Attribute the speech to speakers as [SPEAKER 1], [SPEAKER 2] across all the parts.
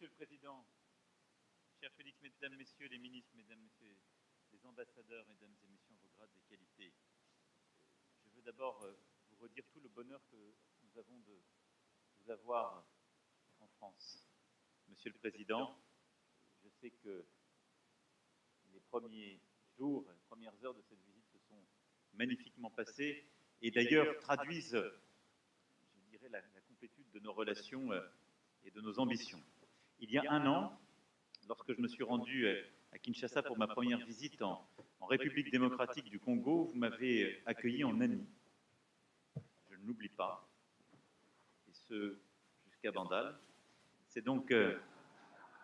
[SPEAKER 1] Monsieur le Président, cher Félix, Mesdames, Messieurs les ministres, Mesdames, Messieurs les ambassadeurs, Mesdames et Messieurs en vos grades et qualités, je veux d'abord vous redire tout le bonheur que nous avons de vous avoir en France. Monsieur le Président, je sais que les premiers jours, les premières heures de cette visite se sont magnifiquement passées et d'ailleurs traduisent, je dirais, la complétude de nos relations et de nos ambitions. Il y a un an, lorsque je me suis rendu à Kinshasa pour ma première visite en République démocratique du Congo, vous m'avez accueilli en ami. Je ne l'oublie pas, et ce jusqu'à Bandal. C'est donc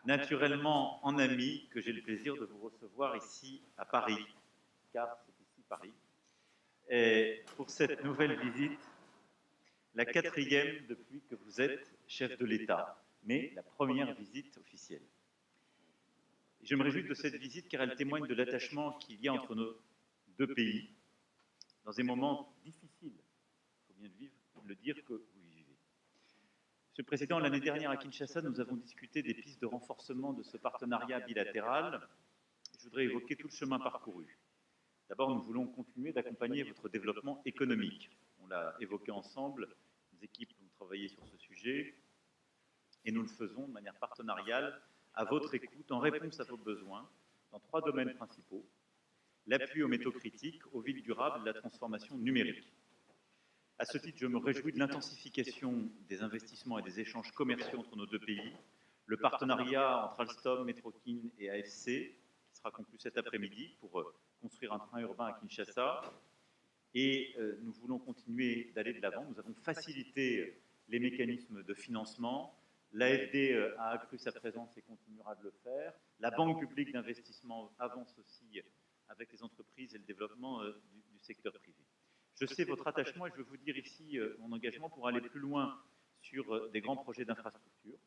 [SPEAKER 1] naturellement en ami que j'ai le plaisir de vous recevoir ici à Paris, car c'est ici Paris. Et pour cette nouvelle visite, la quatrième depuis que vous êtes chef de l'État, mais la première visite officielle. Je me réjouis de cette visite car elle témoigne de l'attachement qu'il y a entre nos deux pays dans des moments difficiles, il faut bien le dire, que vous vivez. Monsieur le Président, l'année dernière à Kinshasa, nous avons discuté des pistes de renforcement de ce partenariat bilatéral. Je voudrais évoquer tout le chemin parcouru. D'abord, nous voulons continuer d'accompagner votre développement économique. On l'a évoqué ensemble, les équipes ont travaillé sur ce sujet, et nous le faisons de manière partenariale, à votre écoute, en réponse à vos besoins, dans 3 domaines principaux: l'appui aux métaux critiques, aux villes durables et la transformation numérique. À ce titre, je me réjouis de l'intensification des investissements et des échanges commerciaux entre nos deux pays, le partenariat entre Alstom, Metrokin et AFC, qui sera conclu cet après-midi pour construire un train urbain à Kinshasa, et nous voulons continuer d'aller de l'avant. Nous avons facilité les mécanismes de financement. L'AFD a accru sa présence et continuera de le faire. La Banque publique d'investissement avance aussi avec les entreprises et le développement du secteur privé. Je sais votre attachement et je veux vous dire ici mon engagement pour aller plus loin sur des grands projets d'infrastructure,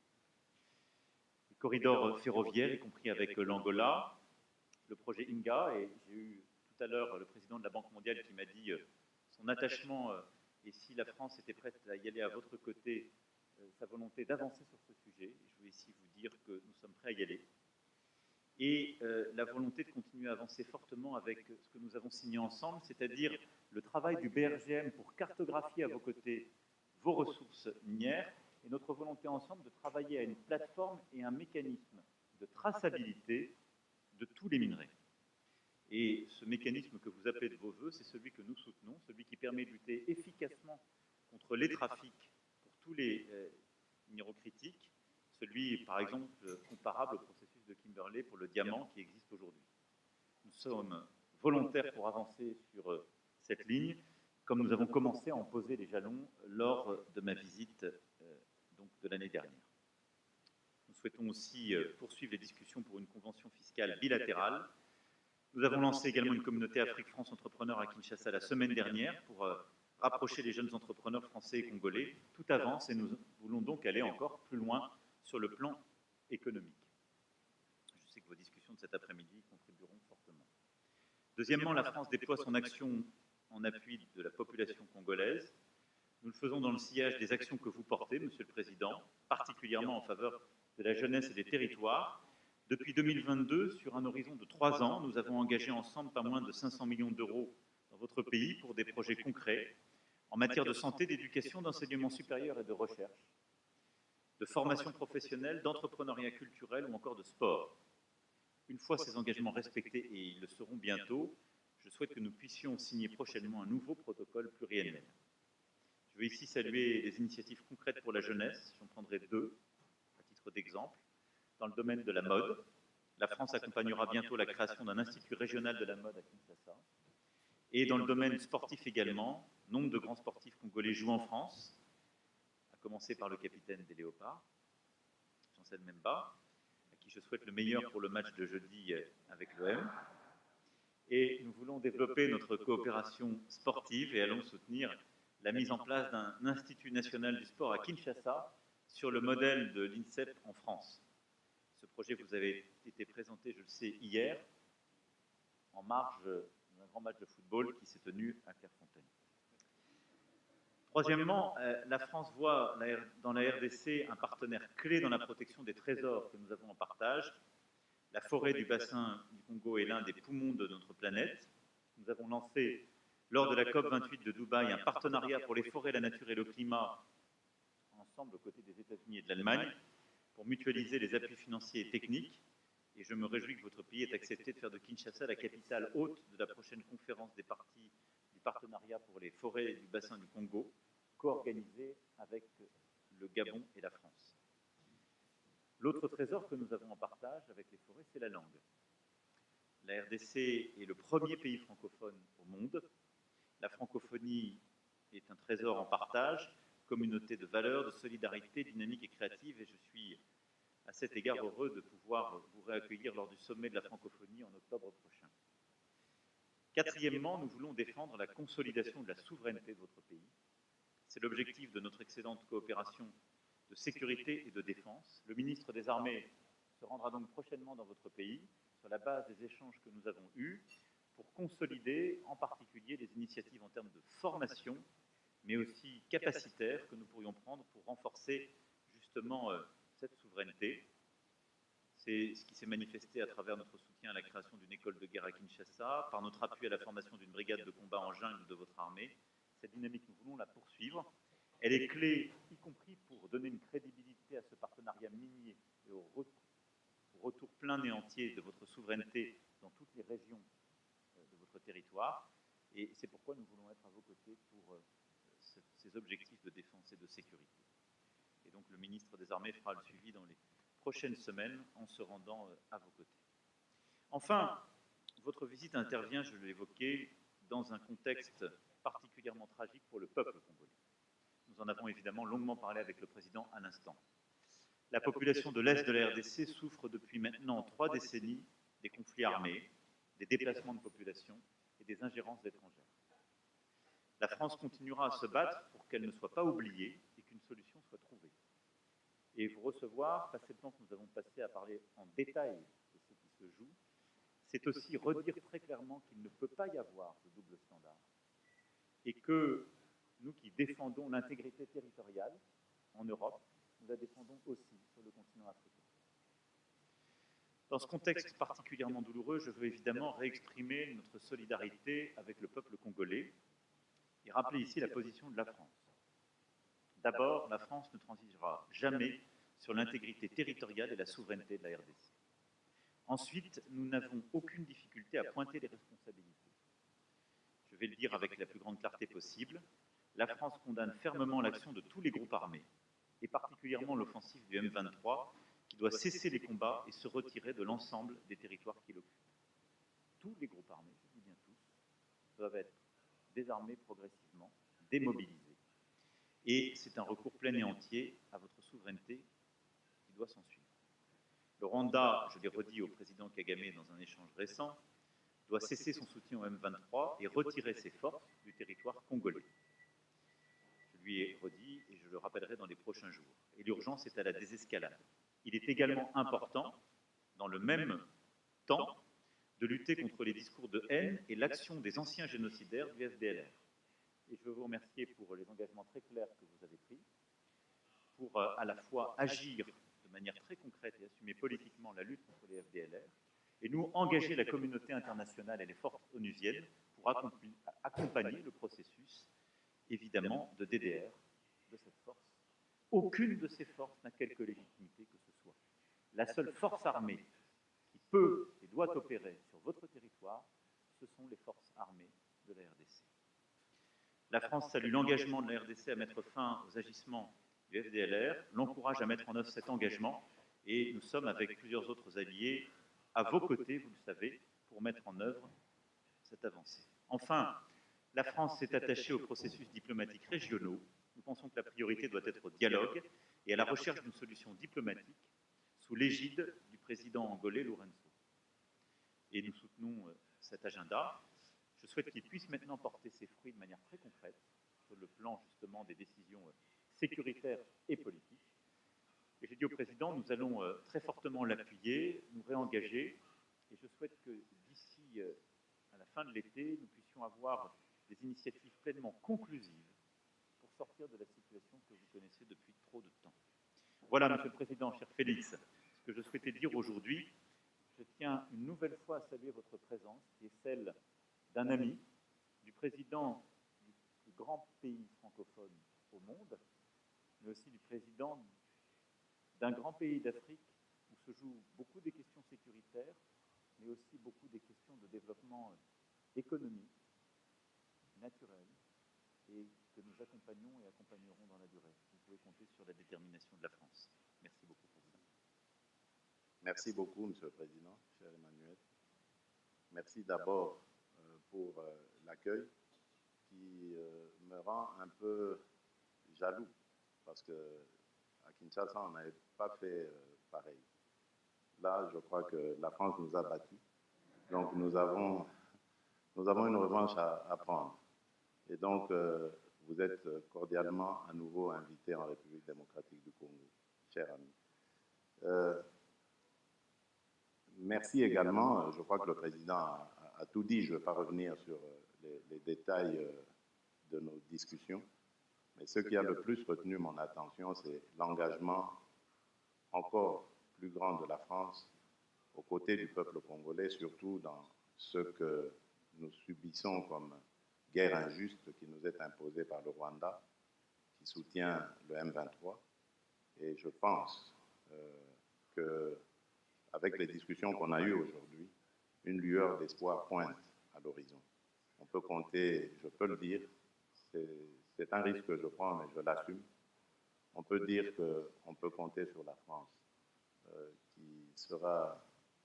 [SPEAKER 1] les corridors ferroviaires, y compris avec l'Angola, le projet INGA, et j'ai eu tout à l'heure le président de la Banque mondiale qui m'a dit son attachement, et si la France était prête à y aller à votre côté, sa volonté d'avancer sur ce sujet. Je veux ici vous dire que nous sommes prêts à y aller. Et la volonté de continuer à avancer fortement avec ce que nous avons signé ensemble, c'est-à-dire le travail du BRGM pour cartographier à vos côtés vos ressources minières, et notre volonté ensemble de travailler à une plateforme et un mécanisme de traçabilité de tous les minerais. Et ce mécanisme que vous appelez de vos voeux, c'est celui que nous soutenons, celui qui permet de lutter efficacement contre les trafics pour tous les minéraux critiques, celui, par exemple, comparable au processus de Kimberley pour le diamant qui existe aujourd'hui. Nous sommes volontaires pour avancer sur cette ligne, comme nous avons commencé à en poser les jalons lors de ma visite donc de l'année dernière. Nous souhaitons aussi poursuivre les discussions pour une convention fiscale bilatérale. Nous avons lancé également une communauté Afrique-France Entrepreneurs à Kinshasa la semaine dernière pour rapprocher les jeunes entrepreneurs français et congolais. Tout avance et nous voulons donc aller encore plus loin sur le plan économique. Je sais que vos discussions de cet après-midi contribueront fortement. Deuxièmement, la France déploie son action en appui de la population congolaise. Nous le faisons dans le sillage des actions que vous portez, Monsieur le Président, particulièrement en faveur de la jeunesse et des territoires. Depuis 2022, sur un horizon de 3 ans, nous avons engagé ensemble pas moins de 500 millions d'euros dans votre pays pour des projets concrets en matière de santé, d'éducation, d'enseignement supérieur et de recherche, de formation professionnelle, d'entrepreneuriat culturel ou encore de sport. Une fois ces engagements respectés, et ils le seront bientôt, je souhaite que nous puissions signer prochainement un nouveau protocole pluriannuel. Je veux ici saluer les initiatives concrètes pour la jeunesse, j'en prendrai 2 à titre d'exemple. Dans le domaine de la mode, la France accompagnera bientôt la création d'un institut régional de la mode à Kinshasa. Et dans le domaine sportif également, nombre de grands sportifs congolais jouent en France, à commencer par le capitaine des Léopards, Chancel Memba, à qui je souhaite le meilleur pour le match de jeudi avec l'OM. Et nous voulons développer notre coopération sportive et allons soutenir la mise en place d'un institut national du sport à Kinshasa sur le modèle de l'INSEP en France. Ce projet vous avait été présenté, je le sais, hier, en marge d'un grand match de football qui s'est tenu à Clairefontaine. Troisièmement, la France voit dans la RDC un partenaire clé dans la protection des trésors que nous avons en partage. La forêt du bassin du Congo est l'un des poumons de notre planète. Nous avons lancé, lors de la COP28 de Dubaï, un partenariat pour les forêts, la nature et le climat, ensemble aux côtés des États-Unis et de l'Allemagne, pour mutualiser les appuis financiers et techniques. Et je me réjouis que votre pays ait accepté de faire de Kinshasa la capitale hôte de la prochaine conférence des parties du partenariat pour les forêts du bassin du Congo, co-organisée avec le Gabon et la France. L'autre trésor que nous avons en partage avec les forêts, c'est la langue. La RDC est le premier pays francophone au monde. La francophonie est un trésor en partage, communauté de valeurs, de solidarité, dynamique et créative, et je suis à cet égard heureux de pouvoir vous réaccueillir lors du sommet de la francophonie en octobre prochain. Quatrièmement, nous voulons défendre la consolidation de la souveraineté de votre pays. C'est l'objectif de notre excellente coopération de sécurité et de défense. Le ministre des Armées se rendra donc prochainement dans votre pays sur la base des échanges que nous avons eus pour consolider en particulier les initiatives en termes de formation, mais aussi capacitaires que nous pourrions prendre pour renforcer justement cette souveraineté. C'est ce qui s'est manifesté à travers notre soutien à la création d'une école de guerre à Kinshasa, par notre appui à la formation d'une brigade de combat en jungle de votre armée. Cette dynamique, nous voulons la poursuivre. Elle est clé, y compris pour donner une crédibilité à ce partenariat minier et au retour plein et entier de votre souveraineté dans toutes les régions de votre territoire. Et c'est pourquoi nous voulons être à vos côtés pour ces objectifs de défense et de sécurité. Et donc le ministre des Armées fera le suivi dans les prochaines semaines en se rendant à vos côtés. Enfin, votre visite intervient, je l'ai évoqué, dans un contexte particulièrement tragique pour le peuple congolais. Nous en avons évidemment longuement parlé avec le président à l'instant. La population de l'Est de la RDC souffre depuis maintenant 3 décennies des conflits armés, des déplacements de population et des ingérences étrangères. La France continuera à se battre pour qu'elle ne soit pas oubliée et qu'une solution soit trouvée. Et vous recevoir, passer le temps que nous avons passé à parler en détail de ce qui se joue, c'est aussi redire très clairement qu'il ne peut pas y avoir de double standard et que nous qui défendons l'intégrité territoriale en Europe, nous la défendons aussi sur le continent africain. Dans ce contexte particulièrement douloureux, je veux évidemment réexprimer notre solidarité avec le peuple congolais et rappeler ici la position de la France. D'abord, la France ne transigera jamais sur l'intégrité territoriale et la souveraineté de la RDC. Ensuite, nous n'avons aucune difficulté à pointer les responsabilités. Je vais le dire avec la plus grande clarté possible, la France condamne fermement l'action de tous les groupes armés, et particulièrement l'offensive du M23, qui doit cesser les combats et se retirer de l'ensemble des territoires qu'il occupe. Tous les groupes armés, je dis bien tous, doivent être désarmés progressivement, démobilisés. Et c'est un recours plein et entier à votre souveraineté qui doit s'en suivre. Le Rwanda, je l'ai redit au président Kagame dans un échange récent, doit cesser son soutien au M23 et retirer ses forces du territoire congolais. Je lui ai redit et je le rappellerai dans les prochains jours. Et l'urgence est à la désescalade. Il est également important, dans le même temps, de lutter contre les discours de haine et l'action des anciens génocidaires du FDLR. Et je veux vous remercier pour les engagements très clairs que vous avez pris, pour à la fois agir de manière très concrète et assumer politiquement la lutte contre les FDLR, et nous engager la communauté internationale et les forces onusiennes pour accompagner le processus, évidemment, de DDR de cette force. Aucune de ces forces n'a quelque légitimité que ce soit. La seule force armée qui peut et doit opérer sur votre territoire, ce sont les forces armées de la RDC. La France salue l'engagement de la RDC à mettre fin aux agissements du FDLR, l'encourage à mettre en œuvre cet engagement, et nous sommes avec plusieurs autres alliés à vos côtés, vous le savez, pour mettre en œuvre cette avancée. Enfin, la France s'est attachée aux processus diplomatiques régionaux. Nous pensons que la priorité doit être au dialogue et à la recherche d'une solution diplomatique sous l'égide du président angolais Lourenço. Et nous soutenons cet agenda. Je souhaite qu'il puisse maintenant porter ses fruits de manière très concrète sur le plan justement des décisions sécuritaires et politiques. Et j'ai dit au président, nous allons très fortement l'appuyer, nous réengager, et je souhaite que d'ici à la fin de l'été, nous puissions avoir des initiatives pleinement conclusives pour sortir de la situation que vous connaissez depuis trop de temps. Voilà, Monsieur le Président, cher Félix, ce que je souhaitais dire aujourd'hui. Je tiens une nouvelle fois à saluer votre présence, qui est celle d'un ami, du président du plus grand pays francophone au monde, mais aussi du président d'un grand pays d'Afrique où se jouent beaucoup des questions sécuritaires, mais aussi beaucoup des questions de développement économique, naturel, et que nous accompagnons et accompagnerons dans la durée. Vous pouvez compter sur la détermination de la France. Merci beaucoup, Président.
[SPEAKER 2] Merci beaucoup, Monsieur le Président, cher Emmanuel. Merci d'abord pour l'accueil qui me rend un peu jaloux parce qu'à Kinshasa, on n'avait pas fait pareil. Là, je crois que la France nous a battus. Donc, nous avons une revanche à prendre. Et donc, vous êtes cordialement à nouveau invité en République démocratique du Congo, cher ami. Merci également. Je crois que le Président a tout dit. Je ne vais pas revenir sur les détails de nos discussions. Mais ce qui a le plus retenu mon attention, c'est l'engagement encore plus grand de la France aux côtés du peuple congolais, surtout dans ce que nous subissons comme guerre injuste qui nous est imposée par le Rwanda, qui soutient le M23. Et je pense qu'avec les discussions qu'on a eues aujourd'hui, une lueur d'espoir pointe à l'horizon. On peut compter, je peux le dire, c'est un risque que je prends, mais je l'assume. On peut dire qu'on peut compter sur la France qui sera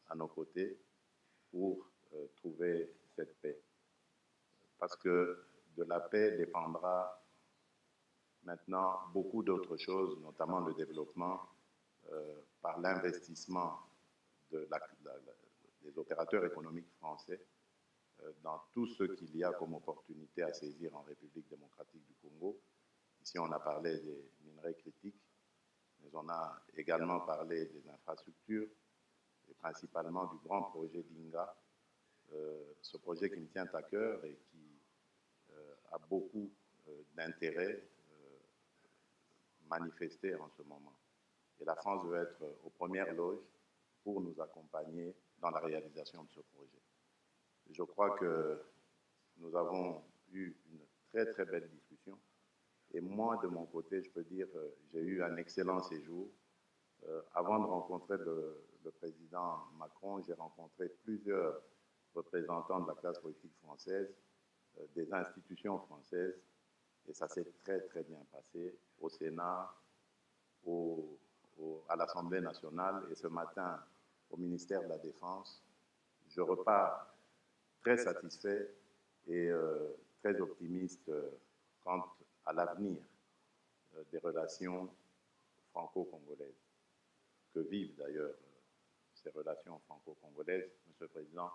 [SPEAKER 2] à nos côtés pour trouver cette paix. Parce que de la paix dépendra maintenant beaucoup d'autres choses, notamment le développement par l'investissement des opérateurs économiques français dans tout ce qu'il y a comme opportunité à saisir en République démocratique du Congo. Ici, on a parlé des minerais critiques, mais on a également parlé des infrastructures, et principalement du grand projet d'Inga, ce projet qui me tient à cœur et qui a beaucoup d'intérêt manifesté en ce moment. Et la France veut être aux premières loges pour nous accompagner dans la réalisation de ce projet. Je crois que nous avons eu une très très belle discussion. Et moi, de mon côté, je peux dire que j'ai eu un excellent séjour. Avant de rencontrer le président Macron, j'ai rencontré plusieurs représentants de la classe politique française, des institutions françaises, et ça s'est très très bien passé au Sénat, à l'Assemblée nationale, et ce matin au ministère de la Défense. Je repars très satisfait et très optimiste quant à l'avenir des relations franco-congolaises. Que vivent d'ailleurs ces relations franco-congolaises. Monsieur le Président,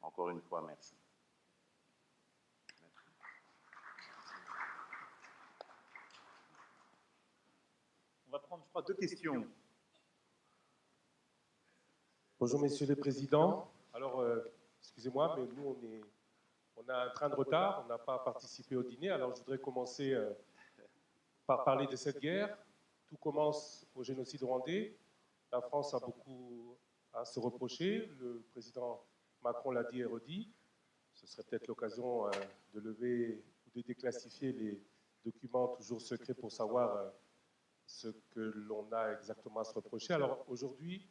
[SPEAKER 2] encore une fois, merci.
[SPEAKER 1] On va prendre, je crois, 2 questions.
[SPEAKER 3] Bonjour, Messieurs les Présidents. Alors, excusez-moi, mais nous, on a un train de retard, on n'a pas participé au dîner. Alors, je voudrais commencer par parler de cette guerre. Tout commence au génocide rwandais. La France a beaucoup à se reprocher. Le président Macron l'a dit et redit. Ce serait peut-être l'occasion de lever ou de déclassifier les documents toujours secrets pour savoir ce que l'on a exactement à se reprocher. Alors, aujourd'hui,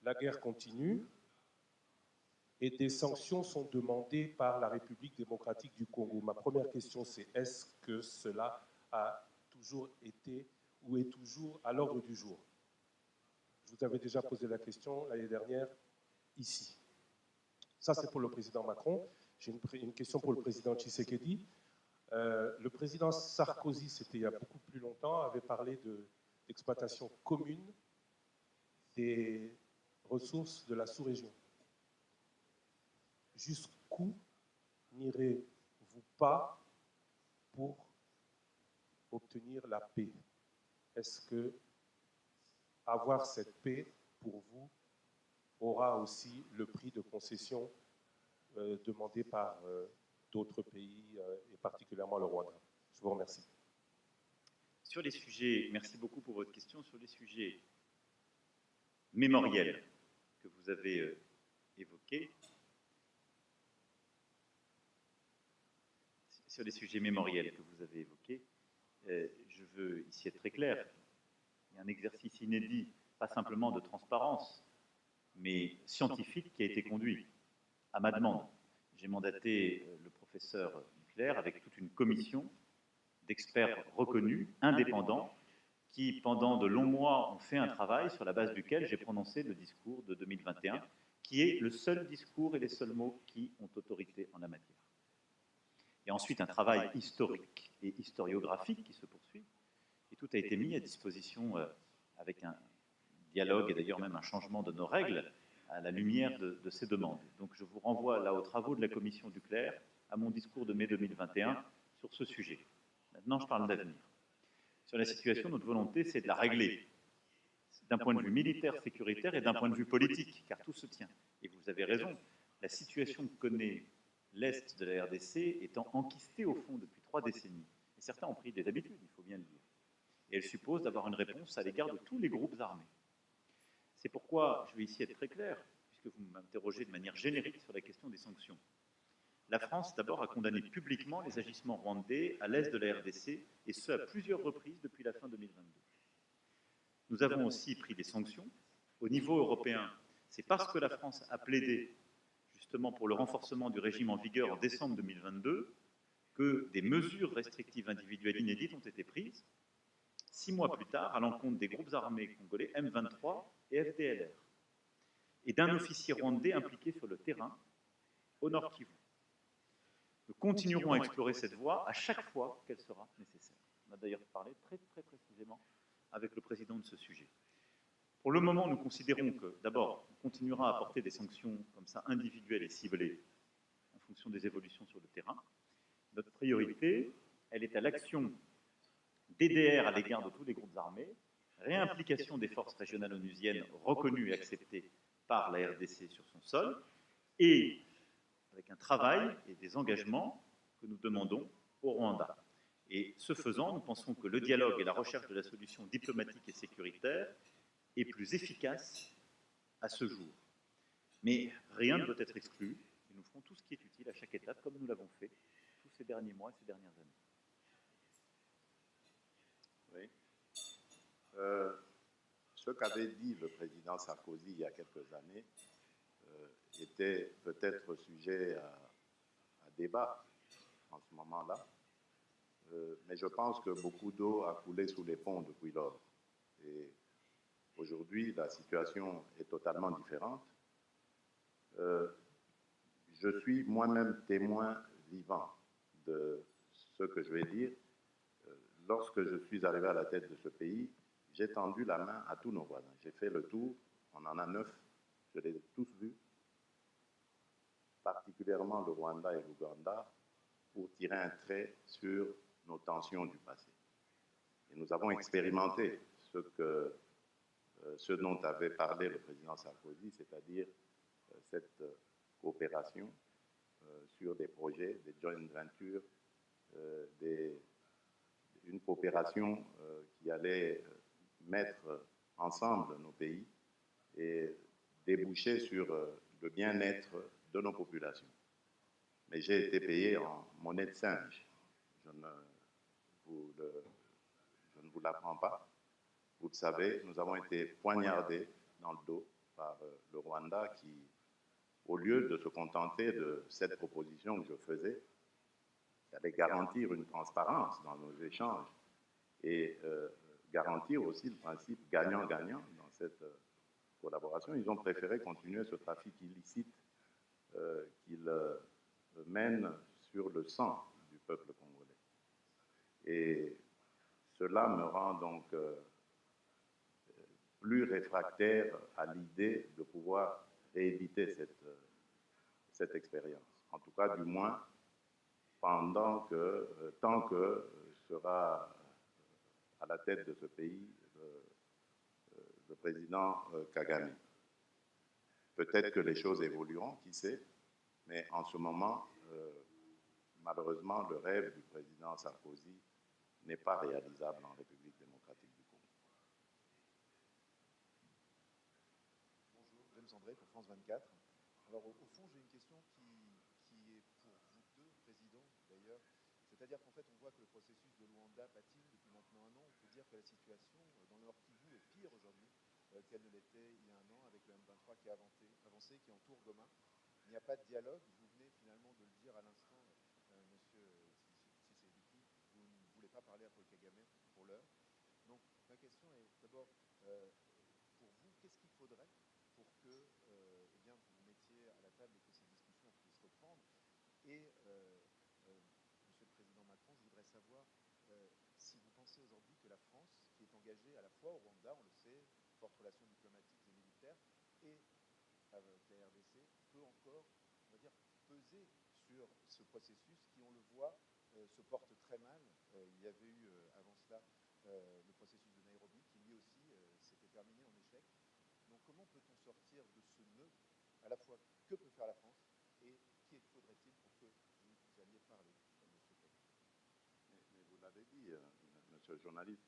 [SPEAKER 3] la guerre continue et des sanctions sont demandées par la République démocratique du Congo. Ma première question, c'est est-ce que cela a toujours été ou est toujours à l'ordre du jour? Je vous avais déjà posé la question l'année dernière, ici. Ça, c'est pour le président Macron. J'ai une question pour le président Tshisekedi. Le président Sarkozy, c'était il y a beaucoup plus longtemps, avait parlé d'exploitation commune des ressources de la sous-région. Jusqu'où n'irez-vous pas pour obtenir la paix? Est-ce que avoir cette paix, pour vous, aura aussi le prix de concession demandé par d'autres pays, et particulièrement le Rwanda? Je vous remercie.
[SPEAKER 1] sur les sujets, merci beaucoup pour votre question, sur les sujets mémoriels que vous avez évoqués, je veux ici être très clair. Il y a un exercice inédit, pas simplement de transparence, mais scientifique qui a été conduit à ma demande. J'ai mandaté le professeur Duclerc avec toute une commission d'experts reconnus, indépendants, qui, pendant de longs mois, ont fait un travail sur la base duquel j'ai prononcé le discours de 2021, qui est le seul discours et les seuls mots qui ont autorité en la matière. Et ensuite, un travail historique et historiographique qui se poursuit, et tout a été mis à disposition avec un dialogue et d'ailleurs même un changement de nos règles à la lumière de ces demandes. Donc je vous renvoie là aux travaux de la commission Duclerc, à mon discours de mai 2021 sur ce sujet. Maintenant, je parle d'avenir. Sur la situation, notre volonté, c'est de la régler d'un point de vue militaire, sécuritaire et d'un point de vue politique, car tout se tient. Et vous avez raison, la situation que connaît l'Est de la RDC étant enquistée au fond depuis 3 décennies. Et certains ont pris des habitudes, il faut bien le dire. Et elle suppose d'avoir une réponse à l'égard de tous les groupes armés. C'est pourquoi je vais ici être très clair, puisque vous m'interrogez de manière générique sur la question des sanctions. La France, d'abord, a condamné publiquement les agissements rwandais à l'est de la RDC, et ce, à plusieurs reprises depuis la fin 2022. Nous avons aussi pris des sanctions. Au niveau européen, c'est parce que la France a plaidé justement pour le renforcement du régime en vigueur en décembre 2022 que des mesures restrictives individuelles inédites ont été prises 6 mois plus tard à l'encontre des groupes armés congolais M23 et FDLR et d'un officier rwandais impliqué sur le terrain au Nord Kivu. Nous continuerons à explorer cette voie à chaque fois qu'elle sera nécessaire. On a d'ailleurs parlé très précisément avec le président de ce sujet. Pour le moment, nous considérons que, d'abord, on continuera à apporter des sanctions comme ça individuelles et ciblées en fonction des évolutions sur le terrain. Notre priorité, elle est à l'action DDR à l'égard de tous les groupes armés, réimplication des forces régionales onusiennes reconnues et acceptées par la RDC sur son sol, et avec un travail et des engagements que nous demandons au Rwanda. Et ce faisant, nous pensons que le dialogue et la recherche de la solution diplomatique et sécuritaire est plus efficace à ce jour. Mais rien ne doit être exclu, et nous ferons tout ce qui est utile à chaque étape, comme nous l'avons fait tous ces derniers mois et ces dernières années.
[SPEAKER 2] Oui. Ce qu'avait dit le président Sarkozy il y a quelques années était peut-être sujet à débat en ce moment-là, mais je pense que beaucoup d'eau a coulé sous les ponts depuis lors. Et aujourd'hui, la situation est totalement différente. Je suis moi-même témoin vivant de ce que je vais dire. Lorsque je suis arrivé à la tête de ce pays, j'ai tendu la main à tous nos voisins. J'ai fait le tour, on en a 9, je les ai tous vus, particulièrement le Rwanda et l'Ouganda, pour tirer un trait sur nos tensions du passé. Et nous avons expérimenté ce dont avait parlé le président Sarkozy, c'est-à-dire cette coopération sur des projets, des joint ventures, une coopération qui allait mettre ensemble nos pays et déboucher sur le bien-être de nos populations. Mais j'ai été payé en monnaie de singe. Je ne vous l'apprends pas. Vous le savez, nous avons été poignardés dans le dos par le Rwanda qui, au lieu de se contenter de cette proposition que je faisais, qui allait garantir une transparence dans nos échanges et garantir aussi le principe gagnant-gagnant dans cette collaboration, ils ont préféré continuer ce trafic illicite qu'ils mènent sur le sang du peuple congolais. Et cela me rend donc plus réfractaire à l'idée de pouvoir rééditer cette expérience. En tout cas, du moins, tant que sera à la tête de ce pays le président Kagame. Peut-être que les choses évolueront, qui sait, mais en ce moment, malheureusement, le rêve du président Sarkozy n'est pas réalisable en République démocratique du Congo.
[SPEAKER 4] Bonjour, James André pour France 24. Alors au fond, j'ai une question qui est pour vous deux, présidents d'ailleurs. C'est-à-dire qu'en fait, on voit que le processus de Luanda patine depuis maintenant un an. On peut dire que la situation dans le Nord Kivu est pire aujourd'hui qu'elle ne l'était il y a un an, avec le M23 qui a avancé, qui entoure Goma. Il n'y a pas de dialogue. Vous venez finalement de le dire à l'instant, monsieur Tshisekedi, vous ne voulez pas parler à Paul Kagame pour l'heure. Donc ma question est d'abord, pour vous, qu'est-ce qu'il faudrait pour que eh bien, vous vous mettiez à la table et que ces discussions puissent reprendre? Et Monsieur le Président Macron, je voudrais savoir si vous pensez aujourd'hui que la France, qui est engagée à la fois au Rwanda, on le sait, fortes relations diplomatiques et militaires, et avec la RDC, peut encore, on va dire, peser sur ce processus qui, on le voit, se porte très mal. Il y avait eu avant cela le processus de Nairobi, qui lui aussi s'était terminé en échec. Donc comment peut-on sortir de ce nœud, à la fois que peut faire la France et qui faudrait-il pour que vous alliez parler de ce thème?
[SPEAKER 2] Mais vous l'avez dit, monsieur le journaliste,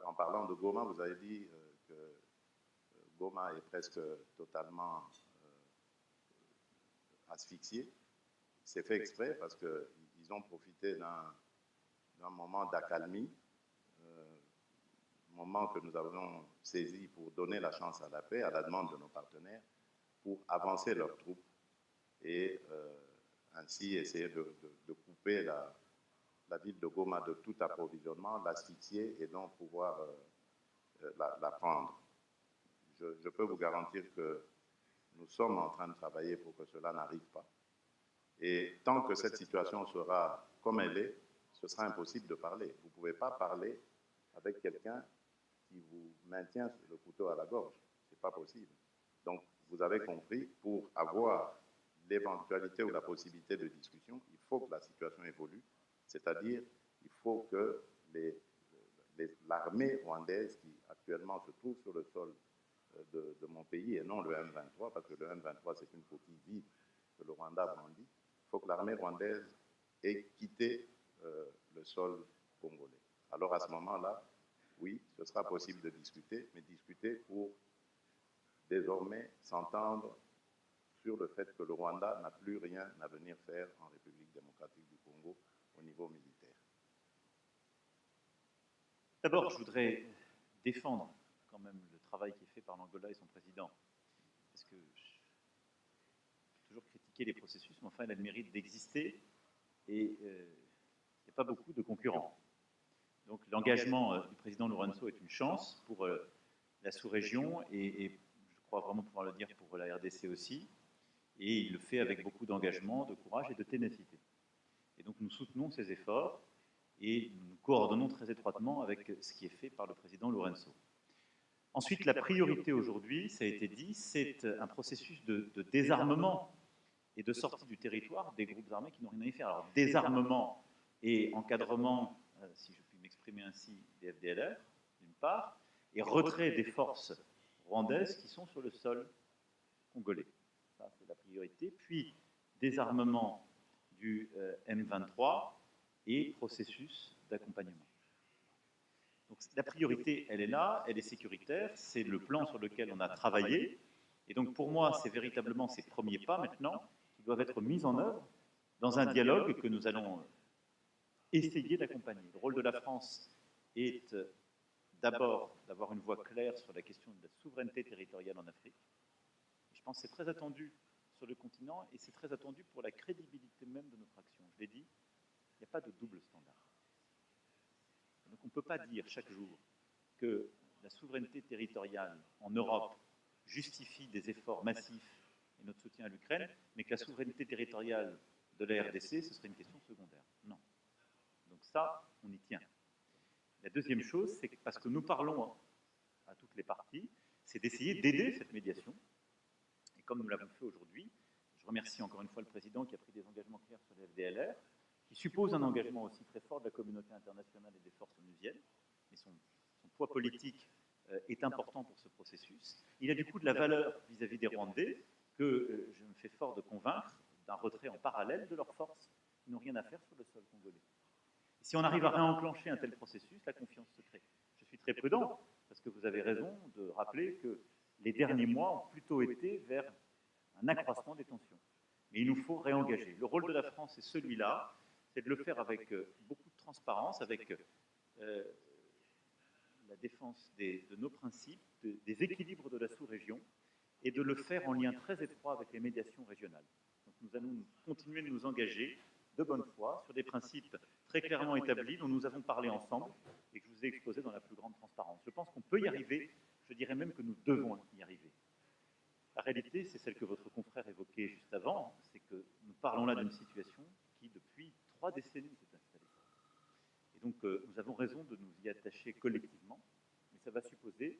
[SPEAKER 2] en parlant de Goma, vous avez dit que Goma est presque totalement asphyxié. C'est fait exprès parce qu'ils ont profité d'un moment d'accalmie, moment que nous avons saisi pour donner la chance à la paix, à la demande de nos partenaires, pour avancer leurs troupes et ainsi essayer de couper la ville de Goma de tout approvisionnement, l'asphyxier et donc pouvoir la prendre. Je peux vous garantir que nous sommes en train de travailler pour que cela n'arrive pas. Et tant que cette situation sera comme elle est, ce sera impossible de parler. Vous ne pouvez pas parler avec quelqu'un qui vous maintient le couteau à la gorge. Ce n'est pas possible. Donc, vous avez compris, pour avoir l'éventualité ou la possibilité de discussion, il faut que la situation évolue. C'est-à-dire, il faut que l'armée rwandaise qui actuellement se trouve sur le sol de mon pays et non le M23, parce que le M23 c'est une coquille vide que le Rwanda brandit, il faut que l'armée rwandaise ait quitté le sol congolais. Alors à ce moment-là, oui, ce sera possible de discuter, mais discuter pour désormais s'entendre sur le fait que le Rwanda n'a plus rien à venir faire en République démocratique du Congo au niveau militaire.
[SPEAKER 1] D'abord, je voudrais défendre quand même le travail qui est fait par l'Angola et son président. Parce que je peux toujours critiquer les processus, mais enfin, elle a le mérite d'exister et il n'y a pas beaucoup de concurrents. Donc l'engagement du président Lourenço est une chance pour la sous-région et je crois vraiment pouvoir le dire pour la RDC aussi. Et il le fait avec beaucoup d'engagement, de courage et de ténacité. Et donc nous soutenons ces efforts et nous nous coordonnons très étroitement avec ce qui est fait par le président Lourenço. Ensuite, la priorité aujourd'hui, ça a été dit, c'est un processus de désarmement et de sortie du territoire des groupes armés qui n'ont rien à y faire. Alors désarmement et encadrement, si je puis m'exprimer ainsi, des FDLR, d'une part, et retrait des forces rwandaises qui sont sur le sol congolais. Ça, c'est la priorité. Puis, désarmement du M23 et processus d'accompagnement. Donc, la priorité, elle est là, elle est sécuritaire, c'est le plan sur lequel on a travaillé. Et donc, pour moi, c'est véritablement ces premiers pas maintenant qui doivent être mis en œuvre dans un dialogue que nous allons essayer d'accompagner. Le rôle de la France est d'abord d'avoir une voix claire sur la question de la souveraineté territoriale en Afrique. Je pense que c'est très attendu sur le continent et c'est très attendu pour la crédibilité même de notre action. Je l'ai dit, il n'y a pas de double standard. Donc on ne peut pas dire chaque jour que la souveraineté territoriale en Europe justifie des efforts massifs et notre soutien à l'Ukraine, mais que la souveraineté territoriale de la RDC, ce serait une question secondaire. Non. Donc ça, on y tient. La deuxième chose, c'est que parce que nous parlons à toutes les parties, c'est d'essayer d'aider cette médiation. Et comme nous l'avons fait aujourd'hui, je remercie encore une fois le président qui a pris des engagements clairs sur les FDLR, qui suppose un engagement aussi très fort de la communauté internationale et des forces onusiennes, mais son poids politique est important pour ce processus. Il a du coup de la valeur vis-à-vis des Rwandais que je me fais fort de convaincre d'un retrait en parallèle de leurs forces qui n'ont rien à faire sur le sol congolais. Si on arrive à réenclencher un tel processus, la confiance se crée. Je suis très prudent, parce que vous avez raison de rappeler que les derniers mois ont plutôt été vers un accroissement des tensions. Mais il nous faut réengager. Le rôle de la France est celui-là, c'est de le faire avec beaucoup de transparence, avec la défense de nos principes, des équilibres de la sous-région, et de le faire en lien très étroit avec les médiations régionales. Donc nous allons continuer de nous engager de bonne foi sur des principes très clairement établis dont nous avons parlé ensemble et que je vous ai exposés dans la plus grande transparence. Je pense qu'on peut y arriver, je dirais même que nous devons y arriver. La réalité, c'est celle que votre confrère évoquait juste avant, c'est que nous parlons là d'une situation qui, depuis 3 décennies, s'est installée. Et donc, nous avons raison de nous y attacher collectivement, mais ça va supposer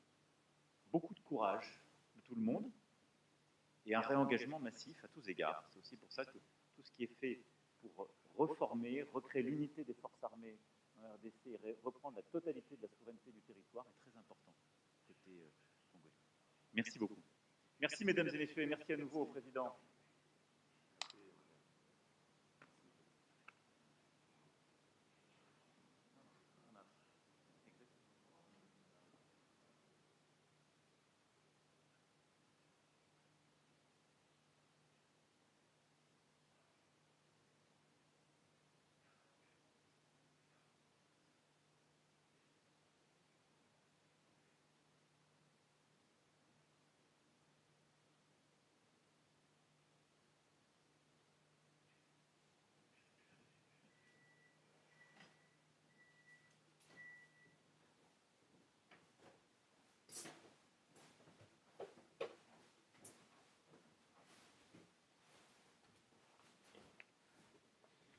[SPEAKER 1] beaucoup de courage de tout le monde et un réengagement massif à tous égards. C'est aussi pour ça que tout ce qui est fait pour reformer, recréer l'unité des forces armées en RDC et reprendre la totalité de la souveraineté du territoire est très important côté congolais. Merci beaucoup. Merci mesdames et messieurs et merci à nouveau au président